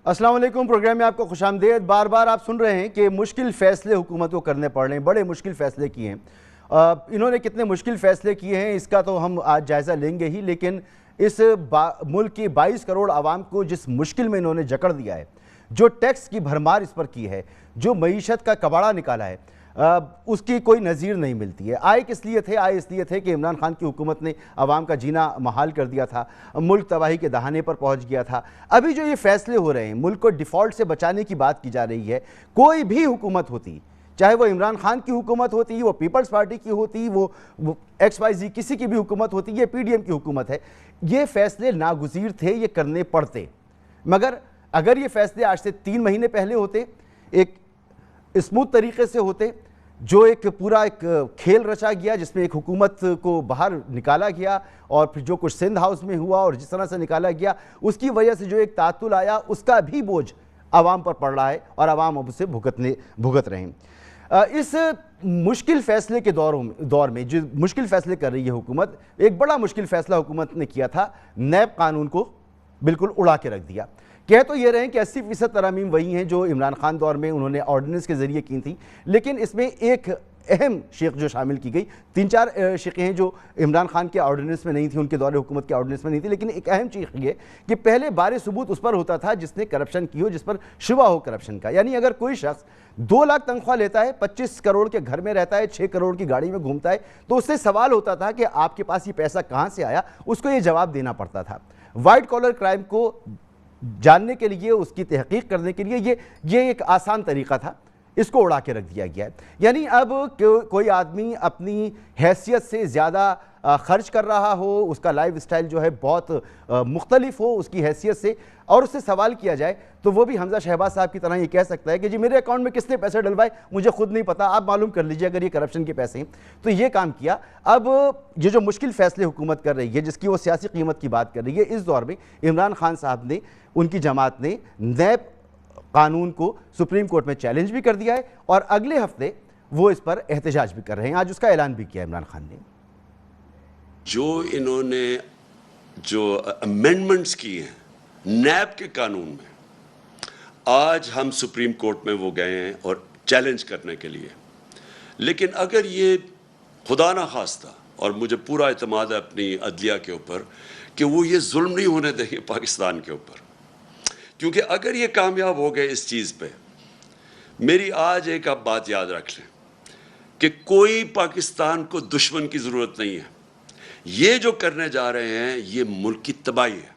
السلام علیکم، پروگرام میں آپ کو خوش آمدید۔ بار بار آپ سن رہے ہیں کہ مشکل فیصلے حکومت کو کرنے پڑ رہے ہیں، بڑے مشکل فیصلے کیے ہیں۔ انہوں نے کتنے مشکل فیصلے کیے ہیں اس کا تو ہم آج جائزہ لیں گے ہی، لیکن اس ملک کی 22 کروڑ عوام کو جس مشکل میں انہوں نے جکڑ دیا ہے، جو ٹیکس کی بھرمار اس پر کی ہے، جو معیشت کا کباڑہ نکالا ہے، اس کی کوئی نظیر نہیں ملتی ہے۔ آئے اس لیے تھے کہ عمران خان کی حکومت نے عوام کا جینا محال کر دیا تھا، ملک تباہی کے دہانے پر پہنچ گیا تھا۔ ابھی جو یہ فیصلے ہو رہے ہیں، ملک کو ڈیفالٹ سے بچانے کی بات کی جا رہی ہے، کوئی بھی حکومت ہوتی، چاہے وہ عمران خان کی حکومت ہوتی، وہ پیپلز پارٹی کی ہوتی، وہ XYZ کسی کی بھی حکومت ہوتی، یہ PDM کی حکومت ہے، یہ فیصلے ناگزیر تھے، یہ کرنے پڑتے۔ مگر اگر یہ فیصلے آج سے 3 مہینے پہلے ہوتے، ایک اسموتھ طریقے سے ہوتے، جو ایک پورا ایک کھیل رچا گیا جس میں ایک حکومت کو باہر نکالا گیا، اور پھر جو کچھ سندھ ہاؤس میں ہوا اور جس طرح سے نکالا گیا، اس کی وجہ سے جو ایک تعطل آیا، اس کا بھی بوجھ عوام پر پڑ رہا ہے اور عوام اب اسے بھگت رہے ہیں۔ اس مشکل فیصلے کے دور میں جو مشکل فیصلے کر رہی ہے حکومت، ایک بڑا مشکل فیصلہ حکومت نے کیا تھا، نیب قانون کو بالکل اڑا کے رکھ دیا۔ کہہ تو یہ رہے ہیں کہ 80% ترامیم وہی ہیں جو عمران خان دور میں انہوں نے آرڈیننس کے ذریعے کی تھیں، لیکن اس میں ایک اہم شق جو شامل کی گئی، 3-4 شقیں ہیں جو عمران خان کے آرڈیننس میں نہیں تھی، ان کے دور حکومت کے آرڈیننس میں نہیں تھی، لیکن ایک اہم چیز یہ کہ پہلے بار ثبوت اس پر ہوتا تھا جس نے کرپشن کی ہو، جس پر شبہ ہو کرپشن کا۔ یعنی اگر کوئی شخص 2 لاکھ تنخواہ لیتا ہے، 25 کروڑ کے گھر میں رہتا ہے، 6 کروڑ کی گاڑی میں گھومتا ہے، تو اس سے سوال ہوتا تھا کہ آپ کے پاس یہ پیسہ کہاں سے آیا، اس کو یہ جواب دینا پڑتا تھا۔ وائٹ کالر کرائم کو جاننے کے لیے، اس کی تحقیق کرنے کے لیے یہ ایک آسان طریقہ تھا، اس کو اڑا کے رکھ دیا گیا ہے۔ یعنی اب کوئی آدمی اپنی حیثیت سے زیادہ خرچ کر رہا ہو، اس کا لائف سٹائل جو ہے بہت مختلف ہو اس کی حیثیت سے، اور اس سے سوال کیا جائے تو وہ بھی حمزہ شہباز صاحب کی طرح یہ کہہ سکتا ہے کہ جی میرے اکاؤنٹ میں کس نے پیسے ڈلوائے مجھے خود نہیں پتا، آپ معلوم کر لیجئے اگر یہ کرپشن کے پیسے ہیں۔ تو یہ کام کیا۔ اب یہ جو مشکل فیصلے حکومت کر رہی ہے، جس کی وہ سیاسی قیمت کی بات کر رہی ہے، اس دور میں عمران خان صاحب نے، ان کی جماعت نے نیب قانون کو سپریم کورٹ میں چیلنج بھی کر دیا ہے، اور اگلے ہفتے وہ اس پر احتجاج بھی کر رہے ہیں۔ آج اس کا اعلان بھی کیا عمران خان نے۔ جو انہوں نے جو امینڈمنٹس کی ہیں نیب کے قانون میں، آج ہم سپریم کورٹ میں وہ گئے ہیں اور چیلنج کرنے کے لیے، لیکن اگر یہ خدا نہ خواستہ، اور مجھے پورا اعتماد ہے اپنی عدلیہ کے اوپر کہ وہ یہ ظلم نہیں ہونے دیں گے پاکستان کے اوپر، کیونکہ اگر یہ کامیاب ہو گئے اس چیز پہ، میری آج ایک آپ بات یاد رکھ لیں کہ کوئی پاکستان کو دشمن کی ضرورت نہیں ہے۔ یہ جو کرنے جا رہے ہیں یہ ملک کی تباہی ہے۔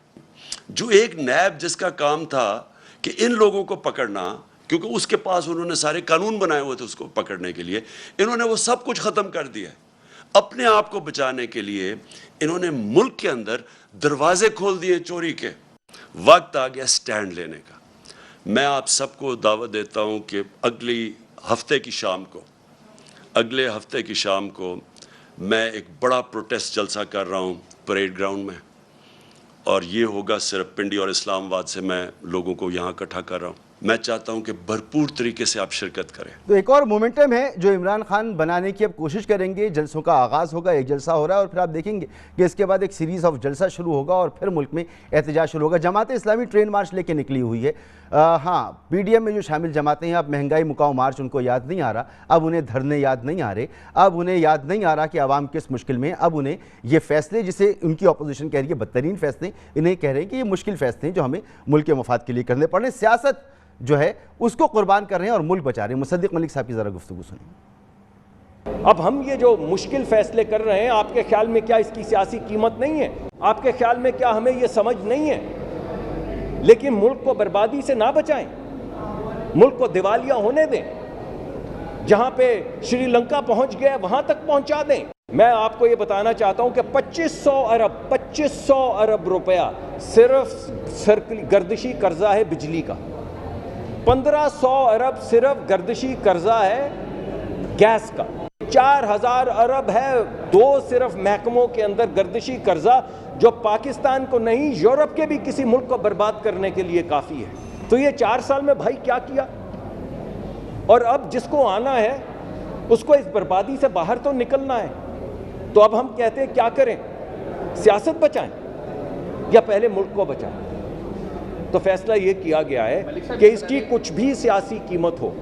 جو ایک نیب جس کا کام تھا کہ ان لوگوں کو پکڑنا، کیونکہ اس کے پاس انہوں نے سارے قانون بنائے ہوئے تھے اس کو پکڑنے کے لیے، انہوں نے وہ سب کچھ ختم کر دیا۔ اپنے آپ کو بچانے کے لیے انہوں نے ملک کے اندر دروازے کھول دیے چوری کے۔ وقت آ گیا سٹینڈ لینے کا۔ میں آپ سب کو دعوت دیتا ہوں کہ اگلے ہفتے کی شام کو میں ایک بڑا پروٹیسٹ جلسہ کر رہا ہوں پریڈ گراؤنڈ میں، اور یہ ہوگا صرف پنڈی اور اسلام آباد سے میں لوگوں کو یہاں اکٹھا کر رہا ہوں۔ میں چاہتا ہوں کہ بھرپور طریقے سے آپ شرکت کریں۔ تو ایک اور مومنٹم ہے جو عمران خان بنانے کی اب کوشش کریں گے۔ جلسوں کا آغاز ہوگا، ایک جلسہ ہو رہا ہے، اور پھر آپ دیکھیں گے کہ اس کے بعد ایک سیریز آف جلسہ شروع ہوگا، اور پھر ملک میں احتجاج شروع ہوگا۔ جماعت اسلامی ٹرین مارچ لے کے نکلی ہوئی ہے۔ ہاں، PDM میں جو شامل جماعتیں ہیں، اب مہنگائی مکاؤ مارچ ان کو یاد نہیں آ رہا، اب انہیں دھرنے یاد نہیں آ رہے، اب انہیں یاد نہیں آ رہا کہ عوام کس مشکل میں ہیں، اب انہیں یہ فیصلے جسے ان کی اپوزیشن کہہ رہی ہے بدترین فیصلے، انہیں کہہ رہے ہیں کہ یہ مشکل فیصلے ہیں جو ہمیں ملک کے مفاد کے لیے کرنے پڑ رہے ہیں۔ سیاست جو ہے اس کو قربان کر رہے ہیں اور ملک بچا رہے ہیں۔ مصدق ملک صاحب کی ذرا گفتگو سنیں۔ اب ہم یہ جو مشکل فیصلے کر رہے ہیں، آپ کے خیال میں کیا اس کی سیاسی قیمت نہیں ہے؟ آپ کے خیال میں کیا ہمیں یہ سمجھ نہیں ہے؟ لیکن ملک کو بربادی سے نہ بچائیں، ملک کو دیوالیہ ہونے دیں، جہاں پہ شری لنکا پہنچ گیا وہاں تک پہنچا دیں۔ میں آپ کو یہ بتانا چاہتا ہوں کہ 2500 ارب روپیہ صرف گردشی قرضہ ہے بجلی کا، 1500 ارب صرف گردشی قرضہ ہے گیس کا، 4000 ارب ہے 2 صرف محکموں کے اندر گردشی قرضہ، جو پاکستان کو نہیں یورپ کے بھی کسی ملک کو برباد کرنے کے لیے کافی ہے۔ تو یہ 4 سال میں بھائی کیا کیا؟ اور اب جس کو آنا ہے اس کو اس بربادی سے باہر تو نکلنا ہے۔ تو اب ہم کہتے ہیں کیا کریں؟ سیاست بچائیں یا پہلے ملک کو بچائیں؟ تو فیصلہ یہ کیا گیا ہے کہ اس کی کچھ بھی سیاسی قیمت ہو،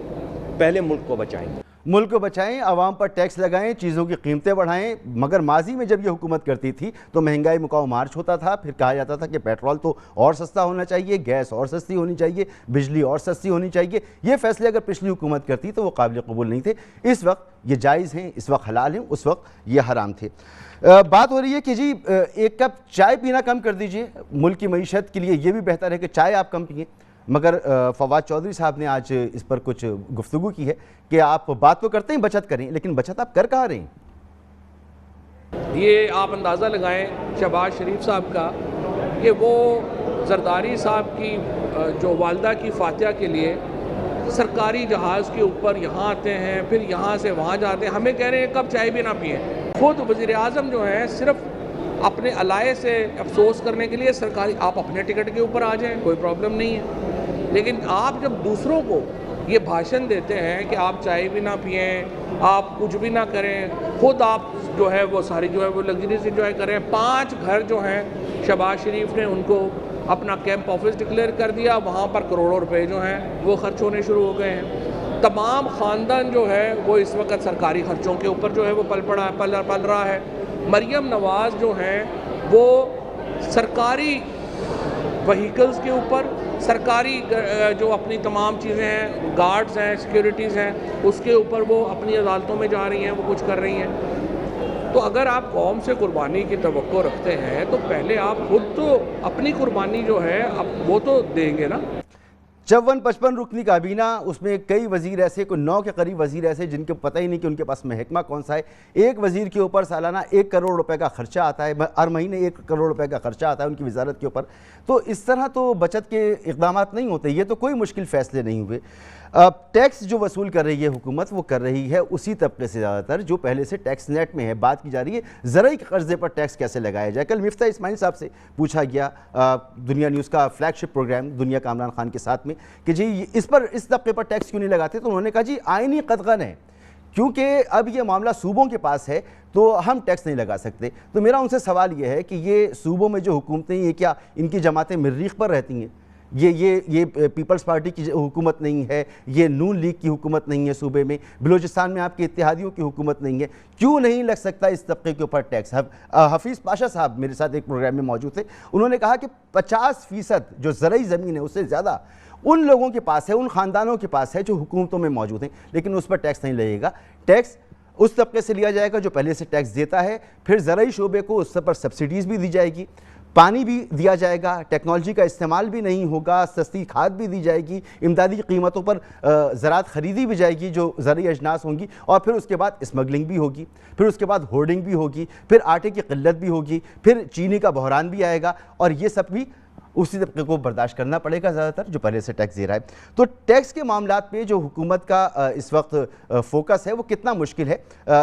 پہلے ملک کو بچائیں گے۔ ملک کو بچائیں، عوام پر ٹیکس لگائیں، چیزوں کی قیمتیں بڑھائیں۔ مگر ماضی میں جب یہ حکومت کرتی تھی تو مہنگائی مکاؤ مارچ ہوتا تھا، پھر کہا جاتا تھا کہ پیٹرول تو اور سستا ہونا چاہیے، گیس اور سستی ہونی چاہیے، بجلی اور سستی ہونی چاہیے۔ یہ فیصلے اگر پچھلی حکومت کرتی تو وہ قابل قبول نہیں تھے۔ اس وقت یہ جائز ہیں، اس وقت حلال ہیں، اس وقت یہ حرام تھے۔ بات ہو رہی ہے کہ جی ایک کپ چائے پینا کم کر دیجئے، ملک کی معیشت کے لیے یہ بھی بہتر ہے کہ چائے آپ کم پئیں۔ مگر فواد چودھری صاحب نے آج اس پر کچھ گفتگو کی ہے کہ آپ بات تو کرتے ہیں بچت کریں، لیکن بچت آپ کر کہاں رہے ہیں؟ یہ آپ اندازہ لگائیں شہباز شریف صاحب کا کہ وہ زرداری صاحب کی جو والدہ کی فاتحہ کے لیے سرکاری جہاز کے اوپر یہاں آتے ہیں، پھر یہاں سے وہاں جاتے ہیں، ہمیں کہہ رہے ہیں کب چائے بھی نہ پئیں۔ خود وزیر اعظم جو ہیں صرف اپنے علائے سے افسوس کرنے کے لیے سرکاری، آپ اپنے ٹکٹ کے اوپر آ جائیں، کوئی پرابلم نہیں ہے، لیکن آپ جب دوسروں کو یہ بھاشن دیتے ہیں کہ آپ چائے بھی نہ پئیں، آپ کچھ بھی نہ کریں، خود آپ جو ہے وہ ساری جو ہے وہ لگژریز انجوائے کریں۔ 5 گھر جو ہیں شہباز شریف نے ان کو اپنا کیمپ آفس ڈکلیئر کر دیا، وہاں پر کروڑوں روپے جو ہیں وہ خرچ ہونے شروع ہو گئے ہیں۔ تمام خاندان جو ہے وہ اس وقت سرکاری خرچوں کے اوپر جو ہے وہ پل رہا ہے۔ مریم نواز جو ہیں وہ سرکاری وہیکلز کے اوپر، سرکاری جو اپنی تمام چیزیں ہیں، گارڈز ہیں، سیکیورٹیز ہیں، اس کے اوپر وہ اپنی عدالتوں میں جا رہی ہیں، وہ کچھ کر رہی ہیں۔ تو اگر آپ قوم سے قربانی کی توقع رکھتے ہیں تو پہلے آپ خود تو اپنی قربانی جو ہے وہ تو دیں گے نا۔ 54-55 رکنی کابینہ، اس میں کئی وزیر ایسے، کوئی 9 کے قریب وزیر ایسے جن کے پتہ ہی نہیں کہ ان کے پاس محکمہ کون سا ہے۔ ایک وزیر کے اوپر سالانہ 1 کروڑ روپے کا خرچہ آتا ہے، ہر مہینے 1 کروڑ روپے کا خرچہ آتا ہے ان کی وزارت کے اوپر۔ تو اس طرح تو بچت کے اقدامات نہیں ہوتے، یہ تو کوئی مشکل فیصلے نہیں ہوئے۔ ٹیکس جو وصول کر رہی ہے حکومت، وہ کر رہی ہے اسی طبقے سے زیادہ تر جو پہلے سے ٹیکس نیٹ میں ہے۔ بات کی جا رہی ہے زرعی قرضے پر ٹیکس کیسے لگایا جائے۔ کل مفتاح اسماعیل صاحب سے پوچھا گیا دنیا نیوز کا فلیگ شپ پروگرام دنیا کا عمران خان کے ساتھ میں کہ جی اس طبقے پر ٹیکس کیوں نہیں لگاتے، تو انہوں نے کہا جی آئینی قدغن ہے، کیونکہ اب یہ معاملہ صوبوں کے پاس ہے تو ہم ٹیکس نہیں لگا سکتے۔ تو میرا ان سے سوال یہ ہے کہ یہ صوبوں میں جو حکومتیں، یہ کیا ان کی جماعتیں مریخ پر رہتی ہیں؟ یہ پیپلز پارٹی کی حکومت نہیں ہے، یہ نون لیگ کی حکومت نہیں ہے صوبے میں، بلوچستان میں آپ کے اتحادیوں کی حکومت نہیں ہے، کیوں نہیں لگ سکتا اس طبقے کے اوپر ٹیکس؟ حفیظ پاشا صاحب میرے ساتھ ایک پروگرام میں موجود تھے، انہوں نے کہا کہ 50% جو زرعی زمین ہے اس سے زیادہ ان لوگوں کے پاس ہے، ان خاندانوں کے پاس ہے جو حکومتوں میں موجود ہیں، لیکن اس پر ٹیکس نہیں لگے گا۔ ٹیکس اس طبقے سے لیا جائے گا جو پہلے سے ٹیکس دیتا ہے، پھر زرعی شعبے کو اس پر سبسڈیز بھی دی جائے گی، پانی بھی دیا جائے گا، ٹیکنالوجی کا استعمال بھی نہیں ہوگا، سستی کھاد بھی دی جائے گی، امدادی قیمتوں پر زراعت خریدی بھی جائے گی جو زرعی اجناس ہوں گی، اور پھر اس کے بعد اسمگلنگ بھی ہوگی، پھر اس کے بعد ہورڈنگ بھی ہوگی، پھر آٹے کی قلت بھی ہوگی، پھر چینی کا بحران بھی آئے گا، اور یہ سب بھی اسی طبقے کو برداشت کرنا پڑے گا زیادہ تر جو پہلے سے ٹیکس دے رہا ہے۔ تو ٹیکس کے معاملات پہ جو حکومت کا اس وقت فوکس ہے وہ کتنا مشکل ہے،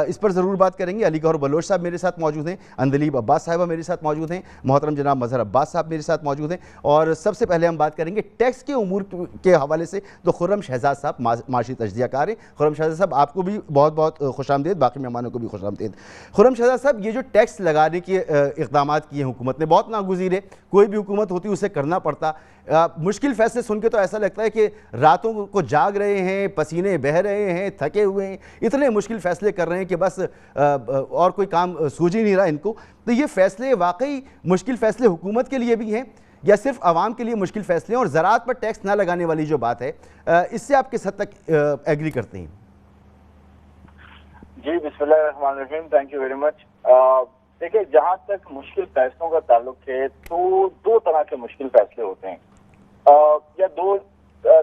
اس پر ضرور بات کریں گے۔ علی گوہر بلوچ صاحب میرے ساتھ موجود ہیں، اندلیب عباس صاحبہ میرے ساتھ موجود ہیں، محترم جناب مظہر عباس صاحب میرے ساتھ موجود ہیں، اور سب سے پہلے ہم بات کریں گے ٹیکس کے امور کے حوالے سے تو خرم شہزاد صاحب معاشی تجزیہ کار ہیں۔ خرم شہزاد صاحب آپ کو بھی بہت بہت خوش آمدید، باقی مہمانوں کو بھی خوش آمدید۔ خرم شہزاد صاحب، یہ جو ٹیکس لگانے کے اقدامات کیے حکومت نے بہت ناگزیر ہے، کوئی بھی حکومت ہوتی اسے کرنا پڑتا۔ مشکل فیصلے سن کے تو ایسا لگتا ہے کہ راتوں کو جاگ رہے ہیں، پسینے بہہ رہے ہیں، تھکے ہوئے ہیں، اتنے مشکل فیصلے کر رہے ہیں کہ بس اور کوئی کام سوچ ہی نہیں رہا ان کو۔ تو یہ فیصلے واقعی مشکل فیصلے حکومت کے لیے بھی ہیں یا صرف عوام کے لیے مشکل فیصلے ہیں؟ اور زراعت پر ٹیکس نہ لگانے والی جو بات ہے اس سے آپ کس حد تک ایگری کرتے ہیں؟ جی بسم اللہ الرحمن الرحیم، تھینک یو ویری مچ۔ دیکھیں، جہاں تک مشکل فیصلوں کا تعلق ہے تو 2 طرح کے مشکل فیصلے ہوتے ہیں، یا 2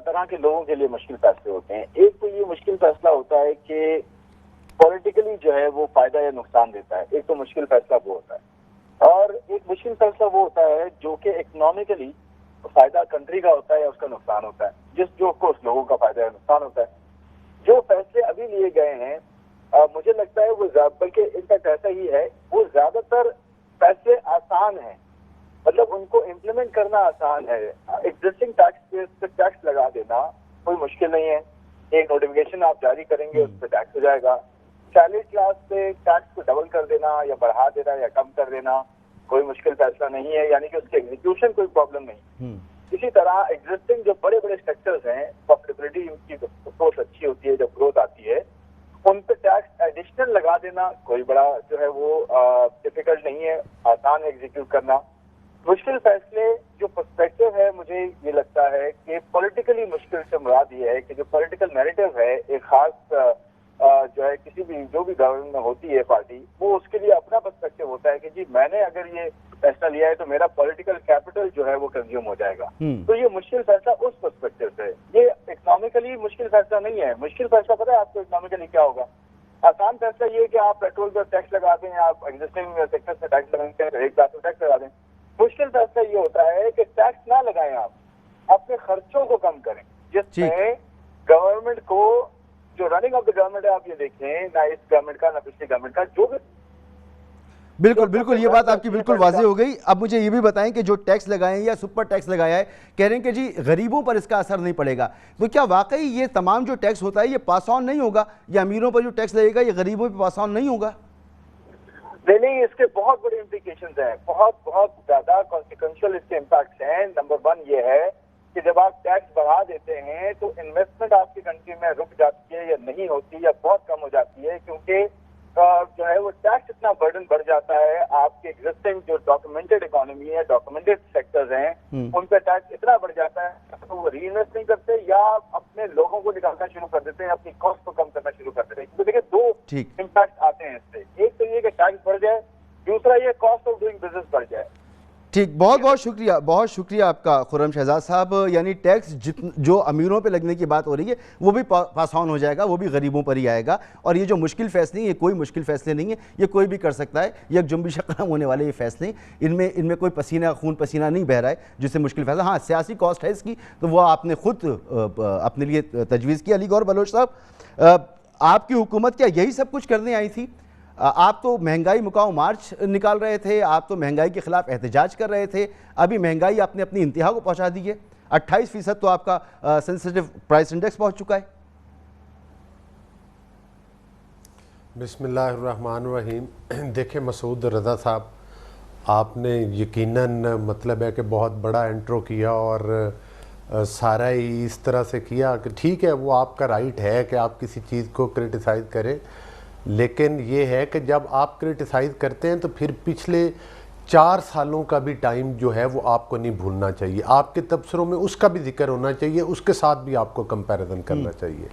طرح کے لوگوں کے لیے مشکل فیصلے ہوتے ہیں۔ ایک تو یہ مشکل فیصلہ ہوتا ہے کہ پولیٹیکلی جو ہے وہ فائدہ یا نقصان دیتا ہے، ایک تو مشکل فیصلہ وہ ہوتا ہے، اور ایک مشکل فیصلہ وہ ہوتا ہے جو کہ اکنامکلی فائدہ کنٹری کا ہوتا ہے یا اس کا نقصان ہوتا ہے، جو اس لوگوں کا فائدہ یا نقصان ہوتا ہے۔ جو فیصلے ابھی لیے گئے ہیں مجھے لگتا ہے وہ بلکہ ان کا ایسا ہی ہے، وہ زیادہ تر فیصلے آسان ہیں، مطلب ان کو امپلیمنٹ کرنا آسان ہے۔ ایگزسٹنگ ٹیکس پہ ٹیکس لگا دینا کوئی مشکل نہیں ہے، ایک نوٹیفکیشن آپ جاری کریں گے اس پہ ٹیکس ہو جائے گا۔ سیلری کلاس پہ ٹیکس کو ڈبل کر دینا یا بڑھا دینا یا کم کر دینا کوئی مشکل فیصلہ نہیں ہے، یعنی کہ اس کے ایگزیکیوشن کوئی پرابلم نہیں۔ اسی طرح ایگزسٹنگ جو بڑے بڑے سیکٹرز ہیں پروفیٹیبلٹی ان کی اپروچ اچھی ہوتی ہے جب گروتھ آتی ہے ان پہ ٹیکس ایڈیشنل لگا دینا کوئی بڑا جو ہے وہ ڈیفیکلٹ نہیں ہے, آسان ہے ایگزیکیوٹ کرنا. مشکل فیصلے جو پرسپیکٹو ہے مجھے یہ لگتا ہے کہ پولیٹیکلی مشکل سے مراد یہ ہے کہ جو پولیٹیکل نیریٹو ہے ایک خاص جو ہے کسی بھی جو بھی گورنمنٹ میں ہوتی ہے پارٹی وہ اس کے لیے اپنا پرسپیکٹو ہوتا ہے کہ جی میں نے اگر یہ فیصلہ لیا ہے تو میرا پولیٹیکل کیپٹل جو ہے وہ کنزیوم ہو جائے گا. تو یہ مشکل فیصلہ اس پرسپیکٹو سے, یہ اکنامیکلی مشکل فیصلہ نہیں ہے. مشکل فیصلہ پتہ ہے آپ کو اکنامیکلی کیا ہوگا؟ آسان فیصلہ یہ ہے کہ آپ پیٹرول پر ٹیکس لگا دیں, آپ ایگزسٹنگ سیکٹر سے ٹیکس لگاتے ہیں, ایک بات ٹیکس لگا دیں. مشکل فیصلہ یہ ہوتا ہے کہ ٹیکس نہ لگائیں, آپ اپنے خرچوں کو کم کریں, جس میں گورنمنٹ کو جو رننگ آف دا گورنمنٹ ہے آپ یہ دیکھیں نہ اس گورنمنٹ کا نہ پچھلی گورنمنٹ کا جو بھی. بالکل بالکل یہ بات آپ کی بالکل واضح ہو گئی. اب مجھے یہ بھی بتائیں کہ جو ٹیکس لگائیں یا سپر ٹیکس لگایا ہے کہہ رہے ہیں کہ جی غریبوں پر اس کا اثر نہیں پڑے گا, تو کیا واقعی یہ تمام جو ٹیکس ہوتا ہے یہ پاس آن نہیں ہوگا, یا امیروں پر جو ٹیکس لگے گا یہ غریبوں پہ پاس آن نہیں ہوگا؟ نہیں, اس کے بہت بڑے امپلیکیشنز ہیں, بہت زیادہ کانسیکوینشل اس کے امپیکٹس ہیں. نمبر 1 یہ ہے کہ جب آپ ٹیکس بڑھا دیتے ہیں تو انویسٹمنٹ آپ کی کنٹری میں رک جاتی ہے یا نہیں ہوتی یا بہت کم ہو جاتی ہے, کیونکہ جو ہے وہ ٹیکس اتنا برڈن بڑھ جاتا ہے. آپ کے ایگزسٹنگ جو ڈاکومنٹڈ اکانومی ہے, ڈاکومنٹڈ سیکٹرز ہیں, ان پہ ٹیکس اتنا بڑھ جاتا ہے تو وہ ری انویسٹ نہیں کرتے یا اپنے لوگوں کو نکالنا شروع کر دیتے ہیں, اپنی کاسٹ کو کم کرنا شروع کر دیتے ہیں. تو دیکھیں 2 امپیکٹ آتے ہیں اس سے, ایک تو یہ کہ ٹیکس بڑھ جائے, دوسرا یہ کاسٹ آف ڈوئنگ بزنس بڑھ جائے. ٹھیک, بہت شکریہ آپ کا خرم شہزاد صاحب. یعنی ٹیکس جو امیروں پہ لگنے کی بات ہو رہی ہے وہ بھی پاس آن ہو جائے گا, وہ بھی غریبوں پر ہی آئے گا. اور یہ جو مشکل فیصلے ہیں یہ کوئی مشکل فیصلے نہیں ہیں, یہ کوئی بھی کر سکتا ہے, یک جنبش قلم ہونے والے یہ فیصلے, ان میں کوئی خون پسینہ نہیں بہہ رہا ہے جس سے مشکل فیصلہ. ہاں سیاسی کاسٹ ہے اس کی, تو وہ آپ نے خود اپنے لیے تجویز کی. علی گور بلوچ صاحب, آپ کی حکومت کیا یہی سب کچھ کرنے آئی تھی؟ آپ تو مہنگائی مکاؤ مارچ نکال رہے تھے, آپ تو مہنگائی کے خلاف احتجاج کر رہے تھے, ابھی مہنگائی آپ نے اپنی انتہا کو پہنچا دی ہے, 28% تو آپ کا سینسٹیو پرائس انڈیکس پہنچ چکا ہے. بسم اللہ الرحمن الرحیم. دیکھیں مسعود رضا صاحب, آپ نے یقیناً مطلب ہے کہ بہت بڑا انٹرو کیا اور سارا ہی اس طرح سے کیا کہ ٹھیک ہے وہ آپ کا رائٹ ہے کہ آپ کسی چیز کو کرٹیسائز کریں, لیکن یہ ہے کہ جب آپ کرٹیسائز کرتے ہیں تو پھر پچھلے 4 سالوں کا بھی ٹائم جو ہے وہ آپ کو نہیں بھولنا چاہیے. آپ کے تبصروں میں اس کا بھی ذکر ہونا چاہیے, اس کے ساتھ بھی آپ کو کمپیریزن کرنا چاہیے.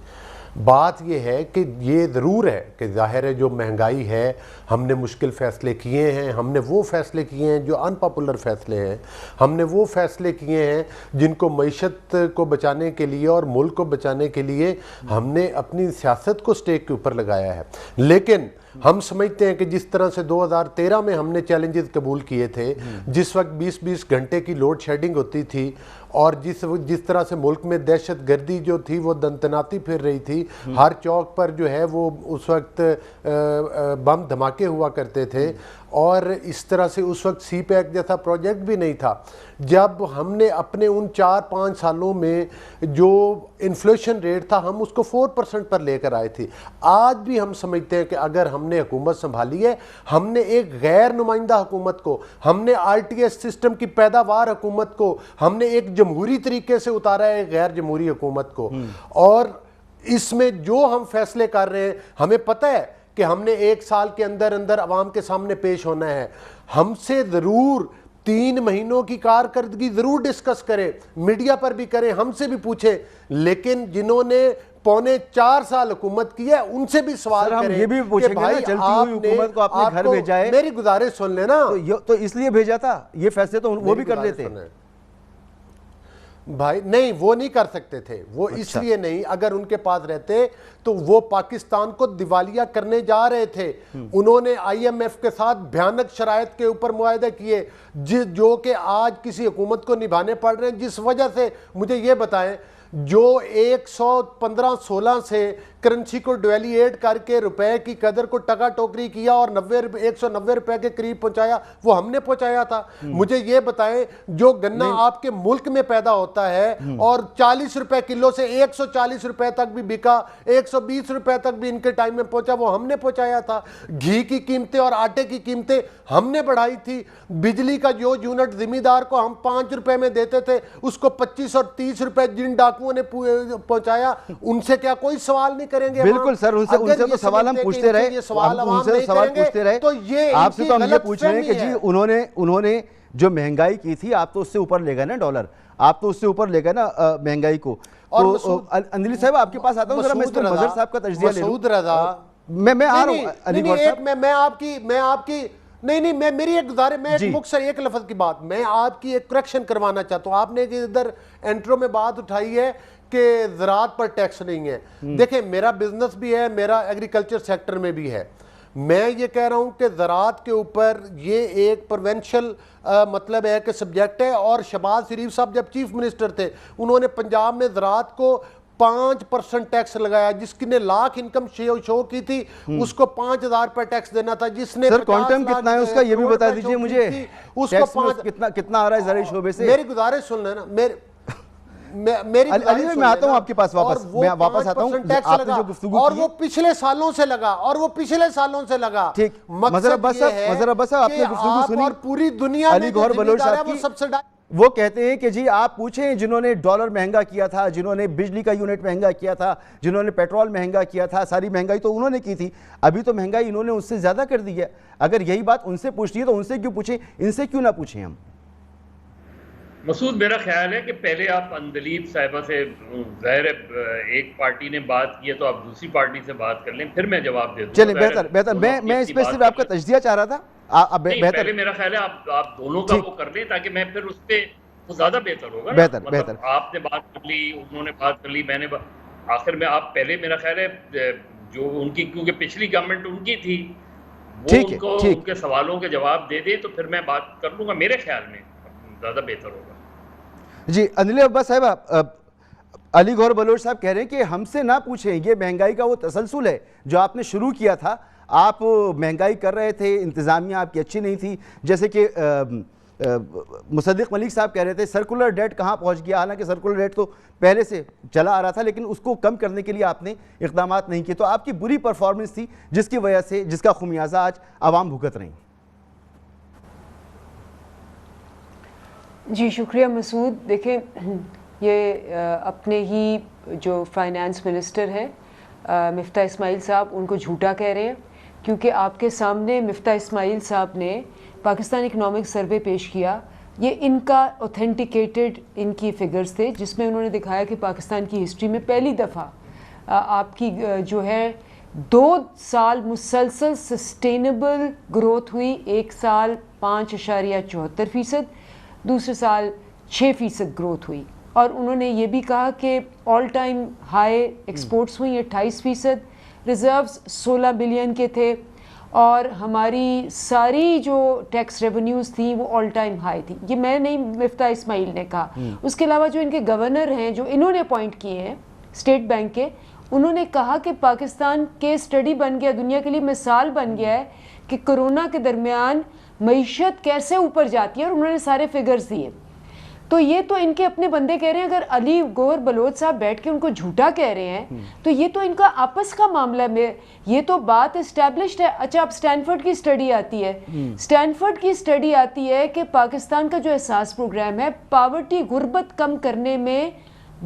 بات یہ ہے کہ یہ ضرور ہے کہ ظاہر ہے جو مہنگائی ہے, ہم نے مشکل فیصلے کیے ہیں, ہم نے وہ فیصلے کیے ہیں جو ان پاپولر فیصلے ہیں, ہم نے وہ فیصلے کیے ہیں جن کو معیشت کو بچانے کے لیے اور ملک کو بچانے کے لیے ہم نے اپنی سیاست کو سٹیک کے اوپر لگایا ہے. لیکن ہم سمجھتے ہیں کہ جس طرح سے 2013 میں ہم نے چیلنجز قبول کیے تھے, جس وقت 20-20 گھنٹے کی لوڈ شیڈنگ ہوتی تھی اور جس طرح سے ملک میں دہشت گردی جو تھی وہ دنتناتی پھر رہی تھی, ہر چوک پر جو ہے وہ اس وقت بم دھماکے ہوا کرتے تھے, اور اس طرح سے اس وقت سی پیک جیسا پروجیکٹ بھی نہیں تھا. جب ہم نے اپنے ان 4-5 سالوں میں جو انفلیشن ریٹ تھا ہم اس کو 4% پر لے کر آئے تھے. آج بھی ہم سمجھتے ہیں کہ اگر ہم نے حکومت سنبھالی ہے, ہم نے ایک غیر نمائندہ حکومت کو, ہم نے RTS سسٹم کی پیداوار حکومت کو, ہم نے ایک جمہوری طریقے سے اتارا ہے غیر جمہوری حکومت کو, اور اس میں جو ہم فیصلے کر رہے ہیں ہمیں پتہ ہے کہ ہم نے 1 سال کے اندر اندر عوام کے سامنے پیش ہونا ہے. ہم سے ضرور 3 مہینوں کی کارکردگی ضرور ڈسکس کریں, میڈیا پر بھی کریں, ہم سے بھی پوچھیں, لیکن جنہوں نے 4.25 سال حکومت کی ہے ان سے بھی سوال کریں یہ بھی پوچھیں گے نا, چلتی ہوئی حکومت کو اپنے گھر بھیجا ہے. میری گزارش سن لینا, تو اس لیے بھیجا تھا, یہ فیصلے تو وہ بھی کر لیتے بھائی. نہیں, وہ نہیں کر سکتے تھے, وہ اس لیے نہیں, اگر ان کے پاس رہتے تو وہ پاکستان کو دیوالیہ کرنے جا رہے تھے. انہوں نے IMF کے ساتھ بھیانک شرائط کے اوپر معاہدے کیے جو کہ آج کسی حکومت کو نبھانے پڑ رہے ہیں, جس وجہ سے مجھے یہ بتائیں جو 115-16 سے کرنسی کو ڈیویلیٹ کر کے روپے کی قدر کو ٹکا ٹوکری کیا اور 190 روپے کے قریب پہنچایا، وہ ہم نے پہنچایا تھا. مجھے یہ بتائیں جو گنا آپ کے ملک میں پیدا ہوتا ہے اور 40 روپے کلو سے 140 روپے تک بھی بکا، 120 روپے تک بھی ان کے ٹائم میں پہنچا، وہ ہم نے پہنچایا تھا. گھی کی قیمتیں اور آٹے کی قیمتیں ہم نے بڑھائی تھی. بجلی کا جو یونٹ ذمہ دار کو ہم 5 روپے میں دیتے تھے اس کو 25 اور 30 روپے جن ڈاکوؤں نے پہنچایا. ان سے کیا کوئی سوال نہیں کریں گے؟ بالکل سر، ان سے تو سوال ہم پوچھتے رہے، تو آپ سے تو ہم یہ پوچھ رہے ہیں کہ جی انہوں نے جو مہنگائی کی تھی، آپ تو اس سے اوپر لے گئے نا ڈالر، آپ تو اس سے اوپر لے گئے نا مہنگائی کو. تو اندلی صاحب آپ کے پاس آتا ہوں ذرا، میں اس پر مظہر صاحب کا تجزیہ لے لوں. مسعود رضا، میں آ رہا ہوں علی گور صاحب. میں آپ کی نہیں میں میری ایک گزارش، میں ایک مختصر ایک لفظ کی بات، میں آپ کی ایک کریکشن کروانا چاہتا ہوں. آپ نے ادھر انٹرو میں بات اٹھائی ہے کہ زراعت پر ٹیکس نہیں ہے. دیکھیں میرا بزنس بھی ہے، میرا ایگریکلچر سیکٹر میں بھی ہے. میں یہ کہہ رہا ہوں کہ زراعت کے اوپر یہ ایک پروینشل مطلب ہے کہ سبجیکٹ ہے. اور شہباز شریف صاحب جب چیف منسٹر تھے انہوں نے پنجاب میں زراعت کو 5% ٹیکس لگایا. جس کی نے لاکھ انکم شو کی تھی اس کو 5,000 پر ٹیکس دینا تھا. جس نے سر کوانٹم کتنا ہے اس کا یہ بھی بتا دیجئے مجھے، اس کو کتنا آ رہا ہے زرعی شعبے سے؟ میری گزارش سن لینا، میری علی میں آتا ہوں آپ کے پاس واپس، میں واپس آتا ہوں. آپ نے جو گفتگو اور وہ پچھلے سالوں سے لگا، ٹھیک. مظہر عباس صاحب آپ نے گفتگو سنی اور پوری دنیا میں علی گور بلوچ صاحب کی، وہ کہتے ہیں کہ جی آپ پوچھیں جنہوں نے ڈالر مہنگا کیا تھا، جنہوں نے بجلی کا یونٹ مہنگا کیا تھا، جنہوں نے پیٹرول مہنگا کیا تھا، ساری مہنگائی تو انہوں نے کی تھی. ابھی تو مہنگائی انہوں نے اس سے زیادہ کر دی ہے. اگر یہی بات ان سے پوچھنی ہے تو ان سے کیوں پوچھیں، ان سے کیوں نہ پوچھیں ہم؟ مسعود میرا خیال ہے کہ پہلے آپ اندلیب صاحبہ سے، ظاہر ایک پارٹی نے بات کی ہے تو آپ دوسری پارٹی سے بات کر لیں، پھر میں جواب دے دوں. چلیں بہتر، میں اس پہ صرف آپ کا تجزیہ چاہ رہا تھا. پہلے میرا خیال ہے آپ دونوں کا وہ کر لیں تاکہ میں پھر اس پہ زیادہ بہتر ہوگا. بہتر. آپ نے بات کر لی، انہوں نے بات کر لی، میں نے آخر میں آپ پہلے میرا خیال ہے جو ان کی، کیونکہ پچھلی گورنمنٹ ان کی تھی، وہ ان کو ان کے سوالوں کے جواب دے دے تو پھر میں بات کر لوں گا. میرے خیال میں زیادہ بہتر ہوگا. جی اندلی عباس صاحب، علی گور بلوچ صاحب کہہ رہے ہیں کہ ہم سے نہ پوچھیں. یہ مہنگائی کا وہ تسلسل ہے جو آپ نے شروع کیا تھا. آپ مہنگائی کر رہے تھے، انتظامیہ آپ کی اچھی نہیں تھی. جیسے کہ مصدق ملک صاحب کہہ رہے تھے سرکولر ڈیٹ کہاں پہنچ گیا، حالانکہ سرکولر ڈیٹ تو پہلے سے چلا آ رہا تھا لیکن اس کو کم کرنے کے لیے آپ نے اقدامات نہیں کیے. تو آپ کی بری پرفارمنس تھی جس کی وجہ سے، جس کا خمیازہ آج عوام بھگت رہی. جی شکریہ مسعود. دیکھیں یہ اپنے ہی جو فائنانس منسٹر ہے مفتاح اسماعیل صاحب، ان کو جھوٹا کہہ رہے ہیں، کیونکہ آپ کے سامنے مفتاح اسماعیل صاحب نے پاکستان اکنامک سروے پیش کیا. یہ ان کا اوتھینٹیکیٹڈ ان کی فگرز تھے جس میں انہوں نے دکھایا کہ پاکستان کی ہسٹری میں پہلی دفعہ آپ کی جو ہے 2 سال مسلسل سسٹینیبل گروتھ ہوئی. ایک سال 5.74%، دوسرے سال 6% گروتھ ہوئی. اور انہوں نے یہ بھی کہا کہ آل ٹائم ہائی ایکسپورٹس ہوئی 28%، ریزروز 16 بلین کے تھے، اور ہماری ساری جو ٹیکس ریونیوز تھیں وہ آل ٹائم ہائی تھی. یہ میں نہیں، مفتاح اسماعیل نے کہا. اس کے علاوہ جو ان کے گورنر ہیں جو انہوں نے اپوائنٹ کیے ہیں اسٹیٹ بینک کے، انہوں نے کہا کہ پاکستان کے اسٹڈی بن گیا، دنیا کے لیے مثال بن گیا ہے کہ کرونا کے درمیان معیشت کیسے اوپر جاتی ہے، اور انہوں نے سارے فگرز دیے. تو یہ تو ان کے اپنے بندے کہہ رہے ہیں. اگر علی گور بلوچ صاحب بیٹھ کے ان کو جھوٹا کہہ رہے ہیں تو یہ تو ان کا آپس کا معاملہ میں، یہ تو بات اسٹیبلشڈ ہے. اچھا اب اسٹینفورڈ کی اسٹڈی آتی ہے، اسٹینفورڈ کی اسٹڈی آتی ہے کہ پاکستان کا جو احساس پروگرام ہے پاورٹی، غربت کم کرنے میں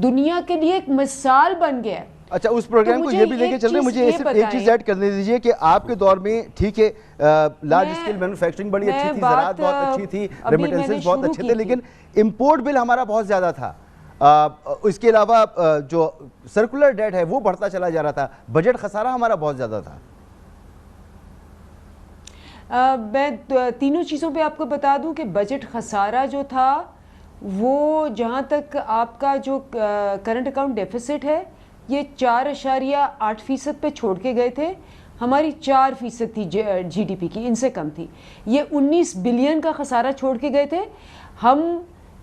دنیا کے لیے ایک مثال بن گیا ہے. اچھا اس پروگرام کو یہ بھی لے کے چل رہے ہیں. مجھے صرف ایک چیز ایڈ کرنے دیجئے کہ آپ کے دور میں ٹھیک ہے لارج اسکیل مینوفیکچرنگ بڑی اچھی تھی، زراعت بہت اچھی تھی، ریمیٹنسز بہت اچھے تھے، لیکن امپورٹ بل ہمارا بہت زیادہ تھا. اس کے علاوہ جو سرکولر ڈیٹ ہے وہ بڑھتا چلا جا رہا تھا. بجٹ خسارہ ہمارا بہت زیادہ تھا. میں تینوں چیزوں پہ آپ کو بتا دوں کہ بجٹ خسارہ جو تھا وہ، جہاں تک آپ کا جو کرنٹ اکاؤنٹ ڈیفیسٹ ہے یہ 4.8% پہ چھوڑ کے گئے تھے. ہماری 4% تھی جی ڈی پی کی، ان سے کم تھی. یہ 19 بلین کا خسارہ چھوڑ کے گئے تھے. ہم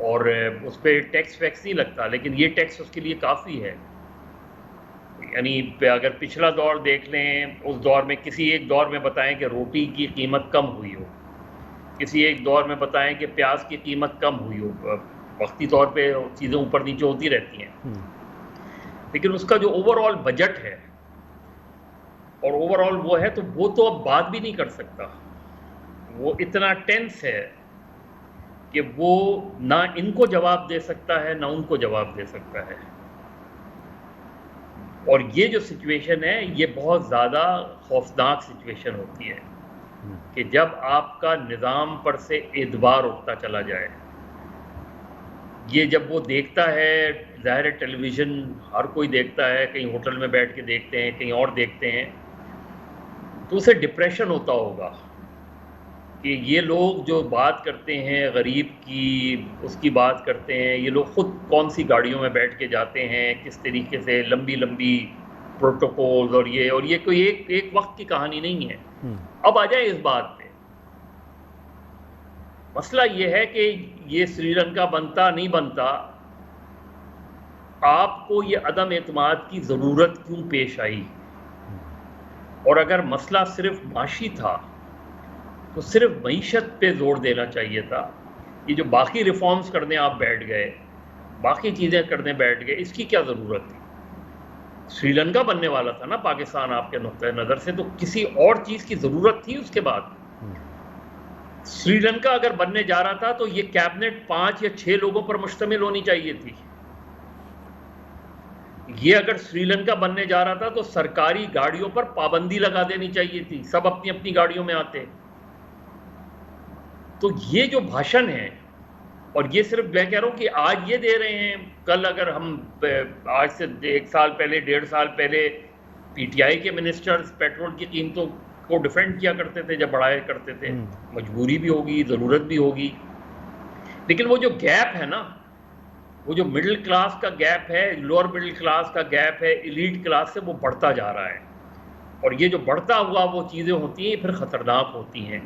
اور اس پہ ٹیکس ویکس نہیں لگتا، لیکن یہ ٹیکس اس کے لیے کافی ہے. یعنی اگر پچھلا دور دیکھ لیں، اس دور میں کسی ایک دور میں بتائیں کہ روٹی کی قیمت کم ہوئی ہو، کسی ایک دور میں بتائیں کہ پیاز کی قیمت کم ہوئی ہو. وقتی طور پہ چیزیں اوپر نیچے ہوتی رہتی ہیں، لیکن اس کا جو اوور آل بجٹ ہے اور اوور آل وہ ہے، تو وہ تو اب بات بھی نہیں کر سکتا. وہ اتنا ٹینس ہے کہ وہ نہ ان کو جواب دے سکتا ہے نہ ان کو جواب دے سکتا ہے. اور یہ جو سچویشن ہے یہ بہت زیادہ خوفناک سچویشن ہوتی ہے کہ جب آپ کا نظام پر سے اعتبار اٹھتا چلا جائے. یہ جب وہ دیکھتا ہے، ظاہر ہے ٹیلی ویژن ہر کوئی دیکھتا ہے، کہیں ہوٹل میں بیٹھ کے دیکھتے ہیں، کہیں اور دیکھتے ہیں، تو اسے ڈپریشن ہوتا ہوگا کہ یہ لوگ جو بات کرتے ہیں غریب کی، اس کی بات کرتے ہیں، یہ لوگ خود کون سی گاڑیوں میں بیٹھ کے جاتے ہیں، کس طریقے سے لمبی لمبی پروٹوکولز، اور یہ کوئی ایک وقت کی کہانی نہیں ہے. اب آ جائیں اس بات پہ. مسئلہ یہ ہے کہ یہ سری لنکا بنتا نہیں بنتا، آپ کو یہ عدم اعتماد کی ضرورت کیوں پیش آئی؟ اور اگر مسئلہ صرف معاشی تھا تو صرف معیشت پہ زور دینا چاہیے تھا. یہ جو باقی ریفارمز کرنے آپ بیٹھ گئے، باقی چیزیں کرنے بیٹھ گئے، اس کی کیا ضرورت تھی؟ سری لنکا بننے والا تھا نا پاکستان آپ کے نقطۂ نظر سے، تو کسی اور چیز کی ضرورت تھی اس کے بعد؟ سری لنکا اگر بننے جا رہا تھا تو یہ کیبنٹ 5 یا 6 لوگوں پر مشتمل ہونی چاہیے تھی. یہ اگر سری لنکا بننے جا رہا تھا تو سرکاری گاڑیوں پر پابندی لگا دینی چاہیے تھی، سب اپنی اپنی گاڑیوں میں آتے. تو یہ جو بھاشن ہے، اور یہ صرف میں کہہ رہا ہوں کہ آج یہ دے رہے ہیں، کل اگر ہم آج سے 1 سال پہلے 1.5 سال پہلے پی ٹی آئی کے منسٹرز پیٹرول کی قیمتوں کو ڈیفینڈ کیا کرتے تھے جب بڑھایا کرتے تھے. مجبوری بھی ہوگی، ضرورت بھی ہوگی، لیکن وہ جو گیپ ہے نا، وہ جو مڈل کلاس کا گیپ ہے، لوور مڈل کلاس کا گیپ ہے ایلیٹ کلاس سے، وہ بڑھتا جا رہا ہے. اور یہ جو بڑھتا ہوا وہ چیزیں ہوتی ہیں پھر خطرناک ہوتی ہیں.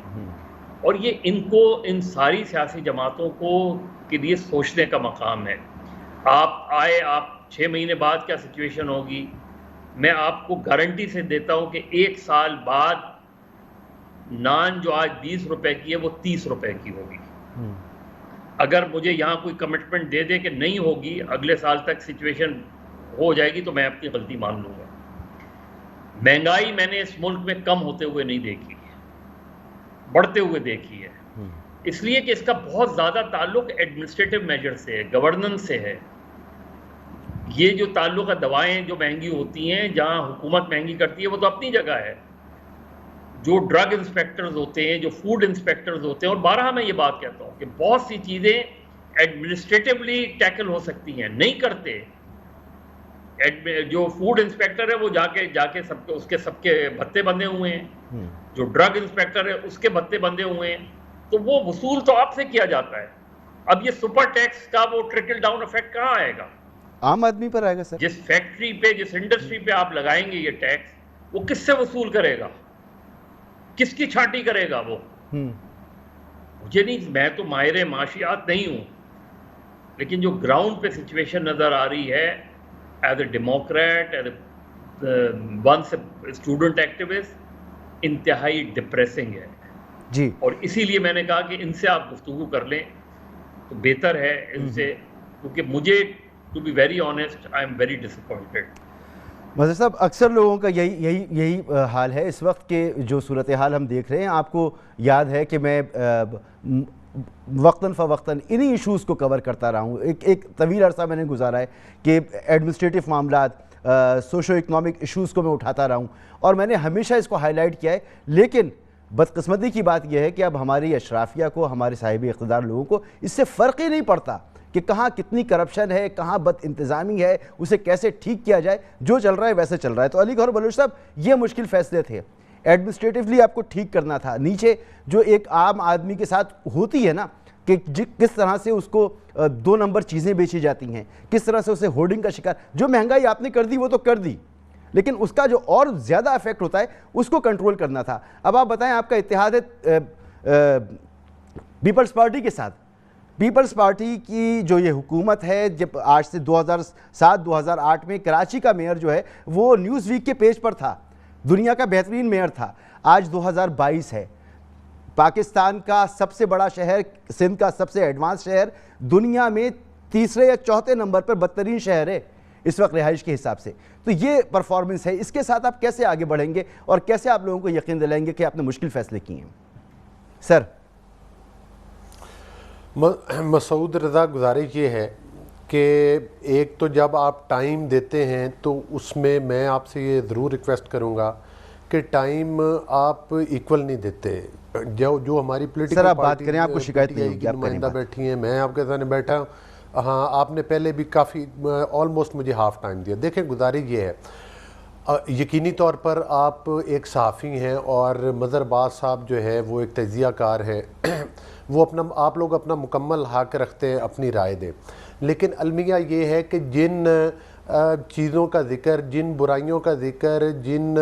اور یہ ان ساری سیاسی جماعتوں کو کے لیے سوچنے کا مقام ہے. آپ 6 مہینے بعد کیا سچویشن ہوگی، میں آپ کو گارنٹی سے دیتا ہوں کہ 1 سال بعد نان جو آج 20 روپے کی ہے وہ 30 روپے کی ہوگی. اگر مجھے یہاں کوئی کمٹمنٹ دے دے کہ نہیں ہوگی، اگلے سال تک سچویشن ہو جائے گی، تو میں اپنی غلطی مان لوں گا. مہنگائی میں نے اس ملک میں کم ہوتے ہوئے نہیں دیکھی، بڑھتے ہوئے دیکھی ہے. اس لیے کہ اس کا بہت زیادہ تعلق ایڈمنسٹریٹو میجر سے ہے، گورننس سے ہے. یہ جو تعلق ہے، دوائیں جو مہنگی ہوتی ہیں، جہاں حکومت مہنگی کرتی ہے وہ تو اپنی جگہ ہے. جو ڈرگ انسپیکٹرز ہوتے ہیں، جو فوڈ انسپیکٹرز ہوتے ہیں، اور بارہا میں یہ بات کہتا ہوں کہ بہت سی چیزیں ایڈمنسٹریٹولی ٹیکل ہو سکتی ہیں، نہیں کرتے. جو فوڈ انسپیکٹر ہے وہ جا کے سب کے بھتے بندھے ہوئے ہیں، جو ڈرگ انسپیکٹر ہے اس کے بھتے بندھے ہوئے ہیں، تو وہ وصول تو آپ سے کیا جاتا ہے. اب یہ سپر ٹیکس کا وہ ٹرکل ڈاؤن افیکٹ کہاں آئے گا؟ عام آدمی پر آئے گا سر. جس فیکٹری پہ، جس انڈسٹری پہ آپ لگائیں گے یہ ٹیکس، وہ کس سے وصول کرے گا؟ کس کی چھانٹی کرے گا وہ؟ مجھے نہیں، میں تو ماہر معاشیات نہیں ہوں، لیکن جو گراؤنڈ پہ سچویشن نظر آ رہی ہے، as a democrat, as a once student activist, انتہائی ڈپریسنگ ہے جی. اور اسی لیے میں نے کہا کہ ان سے آپ گفتگو کر لیں تو بہتر ہے ان سے، کیونکہ مجھے to be very honest I am very disappointed. Mazhar صاحب، اکثر لوگوں کا یہی حال ہے اس وقت کے جو صورتحال ہم دیکھ رہے ہیں. آپ کو یاد ہے کہ میں وقتاً فوقتاً انہی ایشوز کو کور کرتا رہا ہوں. ایک طویل عرصہ میں نے گزارا ہے کہ ایڈمنسٹریٹو معاملات، سوشو اکنامک ایشوز کو میں اٹھاتا رہا ہوں، اور میں نے ہمیشہ اس کو ہائی لائٹ کیا ہے. لیکن بدقسمتی کی بات یہ ہے کہ اب ہماری اشرافیہ کو، ہمارے صاحب اقتدار لوگوں کو اس سے فرق ہی نہیں پڑتا کہ کہاں کتنی کرپشن ہے، کہاں بد انتظامی ہے، اسے کیسے ٹھیک کیا جائے. جو چل رہا ہے ویسے چل رہا ہے. تو علی گوہر بلوچ صاحب، یہ مشکل فیصلے تھے. ایڈمنسٹریٹولی آپ کو ٹھیک کرنا تھا. نیچے جو ایک عام آدمی کے ساتھ ہوتی ہے نا کہ کس طرح سے اس کو 2 نمبر چیزیں بیچی جاتی ہیں، کس طرح سے اسے ہورڈنگ کا شکار، جو مہنگائی آپ نے کر دی وہ تو کر دی، لیکن اس کا جو اور زیادہ افیکٹ ہوتا ہے اس کو کنٹرول کرنا تھا. اب آپ بتائیں، آپ کا اتحاد ہے پیپلز پارٹی کے ساتھ، پیپلز پارٹی کی جو یہ حکومت ہے، جب آج سے 2007-2008 میں کراچی کا میئر جو ہے وہ نیوز ویک کے پیج پر تھا، دنیا کا بہترین میئر تھا. آج 2022 ہے، پاکستان کا سب سے بڑا شہر، سندھ کا سب سے ایڈوانس شہر، دنیا میں تیسرے یا چوتھے نمبر پر بدترین شہر ہے اس وقت رہائش کے حساب سے. تو یہ پرفارمنس ہے، اس کے ساتھ آپ کیسے آگے بڑھیں گے اور کیسے آپ لوگوں کو یقین دلائیں گے کہ آپ نے مشکل فیصلے کیے ہیں؟ سر مسعود رضا، گزارش یہ ہے کہ ایک تو جب آپ ٹائم دیتے ہیں تو اس میں آپ سے یہ ضرور ریکویسٹ کروں گا کہ ٹائم آپ ایکول نہیں دیتے. جو ہماری پولیٹیکل آپ بات کریں، آپ کو شکایت نہیں ہوگی، آپ نمائندہ بیٹھی ہیں، میں آپ کے سامنے بیٹھا ہوں. ہاں، آپ نے پہلے بھی کافی آلموسٹ مجھے ہاف ٹائم دیا. دیکھیں، گزارش یہ ہے، یقینی طور پر آپ ایک صحافی ہیں اور مظہر عباس صاحب جو ہے وہ ایک تجزیہ کار ہے، وہ آپ لوگ اپنا مکمل حق رکھتے ہیں اپنی رائے دیں. لیکن المیہ یہ ہے کہ جن چیزوں کا ذکر، جن برائیوں کا ذکر، جن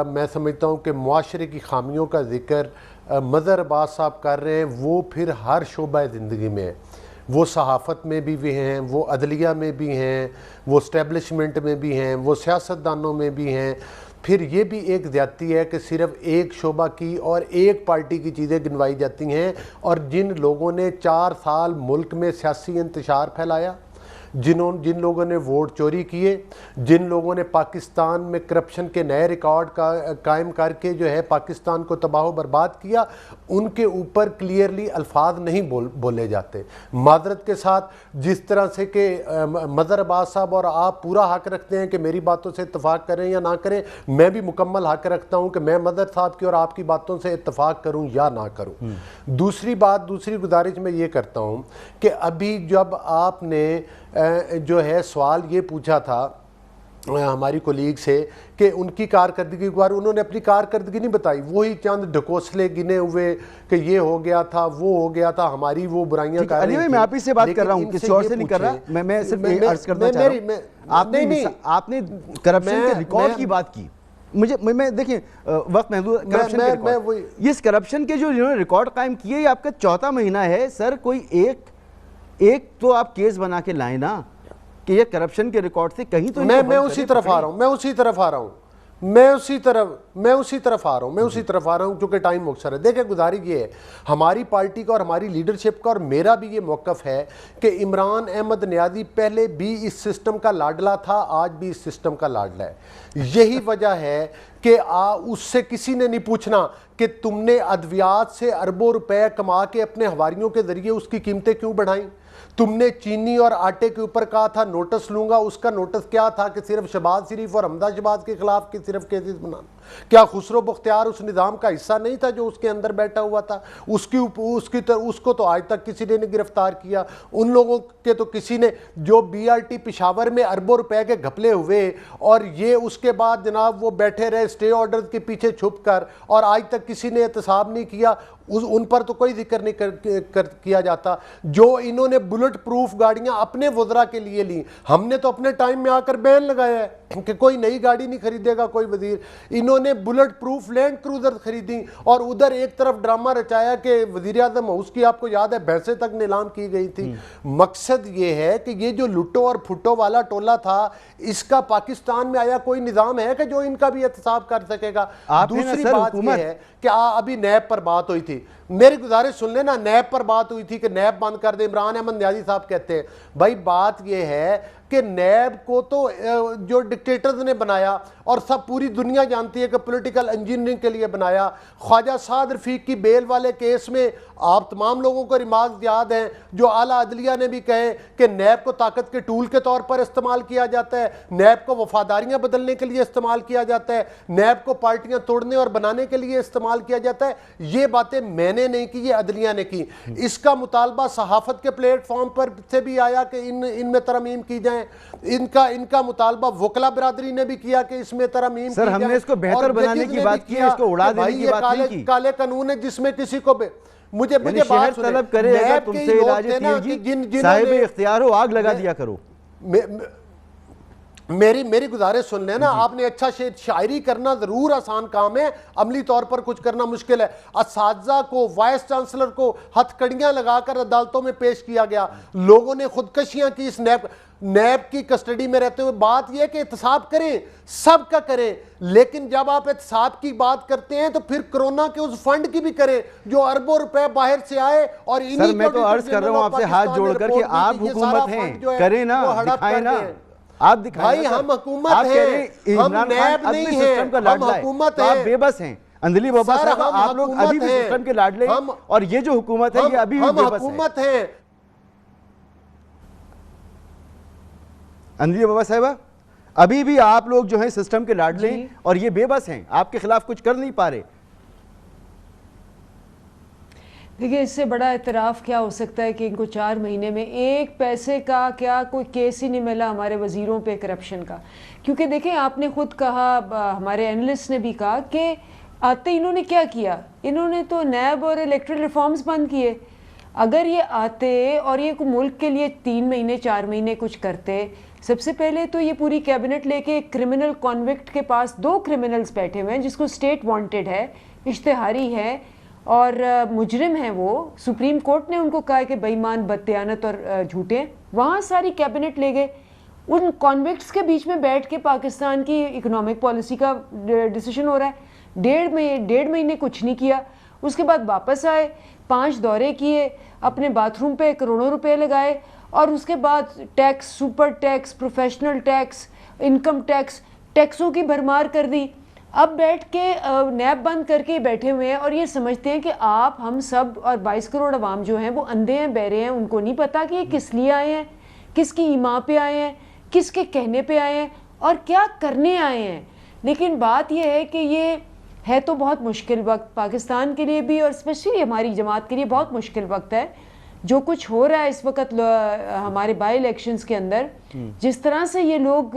میں سمجھتا ہوں کہ معاشرے کی خامیوں کا ذکر مظہر عباس صاحب کر رہے ہیں، وہ پھر ہر شعبہ زندگی میں ہے. وہ صحافت میں بھی ہیں، وہ عدلیہ میں بھی ہیں، وہ اسٹیبلشمنٹ میں بھی ہیں، وہ سیاستدانوں میں بھی ہیں. پھر یہ بھی ایک زیادتی ہے کہ صرف ایک شعبہ کی اور ایک پارٹی کی چیزیں گنوائی جاتی ہیں. اور جن لوگوں نے 4 سال ملک میں سیاسی انتشار پھیلایا، جن لوگوں نے ووٹ چوری کیے، جن لوگوں نے پاکستان میں کرپشن کے نئے ریکارڈ قائم کر کے جو ہے پاکستان کو تباہ و برباد کیا، ان کے اوپر کلیئرلی الفاظ نہیں بولے جاتے. معذرت کے ساتھ، جس طرح سے کہ مظہر عباس صاحب اور آپ پورا حق رکھتے ہیں کہ میری باتوں سے اتفاق کریں یا نہ کریں، میں بھی مکمل حق رکھتا ہوں کہ میں مظہر صاحب کی اور آپ کی باتوں سے اتفاق کروں یا نہ کروں. دوسری گزارش میں یہ کرتا ہوں کہ ابھی جب آپ نے جو ہے سوال یہ پوچھا تھا ہماری کولیگ سے کہ ان کی کارکردگی کے بارے، انہوں نے اپنی کارکردگی نہیں بتائی، وہی چند ڈھکوسلے گنے ہوئے کہ یہ ہو گیا تھا، وہ ہو گیا تھا، ہماری وہ برائیاں کر رہی تھیں. میں آپ ہی سے بات کر رہا ہوں، کسی اور سے نہیں کر رہا. میں صرف عرض کرنا چاہ رہا ہوں، آپ نے کرپشن کے ریکارڈ کی بات کی. میں دیکھیں وقت محدود، اس کرپشن کے جو انہوں نے ریکارڈ قائم کیے، یہ آپ کا 4تھا مہینہ ہے. سر کوئی ایک تو آپ کیس بنا کے لائیں نا کہ یہ کرپشن کے ریکارڈ سے کہیں تو میں اسی طرف آ رہا ہوں چونکہ ٹائم مختصر ہے. دیکھیں، گزارش یہ ہے ہماری پارٹی کا اور ہماری لیڈرشپ کا اور میرا بھی یہ موقف ہے کہ عمران احمد نیازی پہلے بھی اس سسٹم کا لاڈلا تھا، آج بھی اس سسٹم کا لاڈلا ہے. یہی وجہ ہے کہ اس سے کسی نے نہیں پوچھنا کہ تم نے ادویات سے اربوں روپے کما کے اپنے حواریوں کے ذریعے اس کی قیمتیں کیوں بڑھائیں. تم نے چینی اور آٹے کے اوپر کہا تھا نوٹس لوں گا، اس کا نوٹس کیا تھا کہ صرف شہباز شریف اور حمزہ شہباز کے خلاف صرف کیسز بنانا. کیا خسرو بختیار اس نظام کا حصہ نہیں تھا جو اس کے اندر بیٹھا ہوا تھا؟ اس کو تو آج تک کسی نے نہیں گرفتار کیا. ان لوگوں کے تو کسی نے جو BRT پشاور میں اربوں روپے کے گھپلے ہوئے اور یہ اس کے بعد جناب وہ بیٹھے رہے اسٹے آرڈر کے پیچھے چھپ کر، اور آج تک کسی نے احتساب نہیں کیا، ان پر تو کوئی ذکر نہیں کیا جاتا. جو انہوں نے بلٹ پروف گاڑیاں اپنے وزراء کے لیے لیں، ہم نے تو اپنے ٹائم میں آ کر بین لگایا ہے کہ کوئی نئی گاڑی نہیں خریدے گا کوئی وزیر. انہوں نے بلٹ پروف لینڈ کروزر خریدی اور ادھر ایک طرف ڈرامہ رچایا کہ وزیر اعظم ہاؤس کی، آپ کو یاد ہے، بھینسیں تک نیلام کی گئی تھی. مقصد یہ ہے کہ یہ جو لٹو اور پھٹو والا ٹولہ تھا، اس کا پاکستان میں آیا کوئی نظام ہے کہ جو ان کا بھی احتساب کر سکے گا؟ دوسری بات یہ ہے کہ ابھی نیب پر بات ہوئی تھی، میری گزارش سن لینا، نیب پر بات ہوئی تھی کہ نیب بند کر دے. عمران احمد نیازی صاحب کہتے ہیں بھائی بات یہ ہے کہ نیب کو تو جو ڈکٹیٹرز نے بنایا اور سب پوری دنیا جانتی ہے کہ پولیٹیکل انجینئرنگ کے لیے بنایا. خواجہ سعد رفیق کی بیل والے کیس میں آپ تمام لوگوں کو ریمارکس یاد ہیں جو اعلیٰ عدلیہ نے بھی کہے کہ نیب کو طاقت کے ٹول کے طور پر استعمال کیا جاتا ہے، نیب کو وفاداریاں بدلنے کے لیے استعمال کیا جاتا ہے، نیب کو پارٹیاں توڑنے اور بنانے کے لیے استعمال کیا جاتا ہے. یہ باتیں میں نے نہیں کی، یہ عدلیہ نے کی. اس کا مطالبہ صحافت کے پلیٹ فارم پر سے بھی آیا کہ ان میں ترمیم کی جائیں. ان کا مطالبہ وکلا برادری نے بھی کیا کہ اس میں ترمیم کی جائیں. سر ہم نے اس کو بہتر بنانے کی بات کی ہے، اس کو اڑا دینے کی بات نہیں کی. کالے قانون ہے جس میں کسی کو مجھے بات سنیں، طلب کرے اگر تم سے علاج صاحب اختیار ہو آگ لگا دیا کرو. میری گزارش سن لینا. آپ نے اچھا شاعری کرنا ضرور آسان کام ہے, عملی طور پر کچھ کرنا مشکل ہے. اساتذہ کو, وائس چانسلر کو ہتھ کڑیاں لگا کر عدالتوں میں پیش کیا گیا, لوگوں نے خودکشیاں کی اس نیب کی کسٹڈی میں رہتے ہوئے. بات یہ ہے کہ احتساب کریں, سب کا کریں, لیکن جب آپ احتساب کی بات کرتے ہیں تو پھر کرونا کے اس فنڈ کی بھی کریں جو اربوں روپے باہر سے آئے. اور سر میں تو عرض کر رہا ہوں آپ سے ہاتھ جوڑ کر کہ آپ حکومت ہیں, کریں نا, دکھائیں نا, آپ دکھائیں. بھائی ہم حکومت ہیں, ہم نیب نہیں ہیں, ہم حکومت ہیں. آپ بے بس ہیں اندلی بابا صاحب, آپ لوگ ابھی بھی سسٹم کے لاڈلے ہیں, اور یہ جو حکومت ہے یہ ابھی بھی بے بس ہے. ہم حکومت ہیں اندلی بابا صاحبہ, ابھی بھی آپ لوگ جو ہیں سسٹم کے لاڈلے ہیں اور یہ بے بس ہیں, آپ کے خلاف کچھ کر نہیں پا رہے. دیکھیں اس سے بڑا اعتراف کیا ہو سکتا ہے کہ ان کو 4 مہینے میں ایک پیسے کا کیا کوئی کیس ہی نہیں ملا ہمارے وزیروں پہ کرپشن کا. کیونکہ دیکھیں آپ نے خود کہا, ہمارے اینالسٹ نے بھی کہا کہ آتے انہوں نے کیا کیا, انہوں نے تو نیب اور الیکٹرل ریفارمز بند کیے. اگر یہ آتے اور یہ ملک کے لیے 3 مہینے 4 مہینے کچھ کرتے, سب سے پہلے تو یہ پوری کیبنٹ لے کے ایک کرمنل کانوکٹ کے پاس 2 کرمنلز بیٹھے ہوئے ہیں جس کو اسٹیٹ وانٹڈ ہے, اشتہاری ہے اور مجرم ہیں وہ. سپریم کورٹ نے ان کو کہا کہ بے ایمان, بددیانت اور جھوٹے ہیں. وہاں ساری کیبنٹ لے گئے, ان کانوکٹس کے بیچ میں بیٹھ کے پاکستان کی اکنامک پالیسی کا ڈیسیشن ہو رہا ہے. 1.5 مہینے کچھ نہیں کیا. اس کے بعد واپس آئے, 5 دورے کیے, اپنے باتھ روم پہ کروڑوں روپے لگائے, اور اس کے بعد tax, super tax, professional tax, income tax, ٹیکسوں کی بھرمار کر دی. اب بیٹھ کے نیب بند کر کے بیٹھے ہوئے ہیں اور یہ سمجھتے ہیں کہ آپ, ہم سب اور 22 کروڑ عوام جو ہیں وہ اندھے ہیں, بہرے ہیں, ان کو نہیں پتا کہ یہ کس لیے آئے ہیں, کس کی ایما پہ آئے ہیں, کس کے کہنے پہ آئے ہیں اور کیا کرنے آئے ہیں. لیکن بات یہ ہے کہ یہ ہے تو بہت مشکل وقت پاکستان کے لیے بھی, اور اسپیشلی ہماری جماعت کے لیے بہت مشکل وقت ہے. جو کچھ ہو رہا ہے اس وقت ہمارے بائی الیکشنز کے اندر, جس طرح سے یہ لوگ,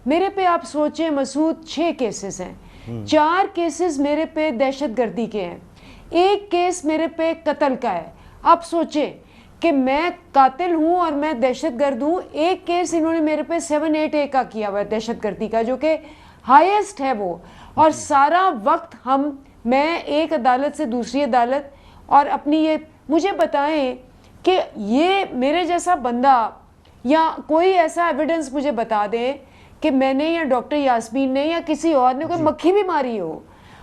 میرے پہ آپ سوچیں مسعود 6 کیسز ہیں, 4 کیسز میرے پہ دہشت گردی کے ہیں, 1 کیس میرے پہ قتل کا ہے. آپ سوچیں کہ میں قاتل ہوں اور میں دہشت گرد ہوں. 1 کیس انہوں نے میرے پہ 7-8A کا کیا ہوا ہے دہشت گردی کا, جو کہ ہائیسٹ ہے وہ. اور سارا وقت میں ایک عدالت سے دوسری عدالت, اور اپنی یہ مجھے بتائیں کہ یہ میرے جیسا بندہ یا کوئی ایسا ایویڈنس مجھے بتا دیں کہ میں نے یا ڈاکٹر یاسمین نے یا کسی اور نے کوئی مکھی بھی ماری ہو,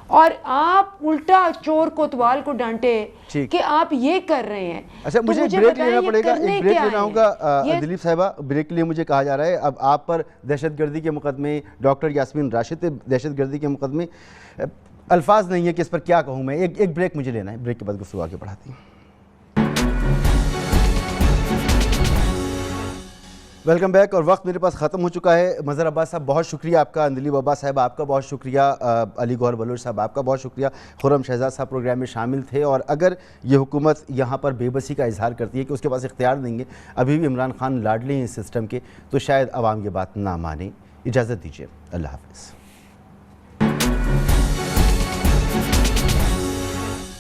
اور آپ الٹا چور کوتوال کو ڈانٹے کہ آپ یہ کر رہے ہیں. اچھا مجھے بریک لینا پڑے گا, ایک بریک لینا ہوگا. دلیپ صاحبہ, بریک کے لیے مجھے کہا جا رہا ہے اب آپ پر دہشت گردی کے مقدمے, ڈاکٹر یاسمین راشد دہشت گردی کے مقدمے, الفاظ نہیں ہے کہ اس پر کیا کہوں میں. ایک بریک مجھے لینا ہے, بریک کے بعد گفتگو آگے بڑھاتے ہیں. Welcome back. اور وقت میرے پاس ختم ہو چکا ہے. مظہر عباس صاحب بہت شکریہ آپ کا, اندلی بابا صاحب آپ کا بہت شکریہ, علی گوہر بلوچ صاحب آپ کا بہت شکریہ, خرم شہزاد صاحب پروگرام میں شامل تھے. اور اگر یہ حکومت یہاں پر بے بسی کا اظہار کرتی ہے کہ اس کے پاس اختیار نہیں ہے, ابھی بھی عمران خان لاڈلے ہیں اس سسٹم کے, تو شاید عوام یہ بات نہ مانے. اجازت دیجیے, اللہ حافظ.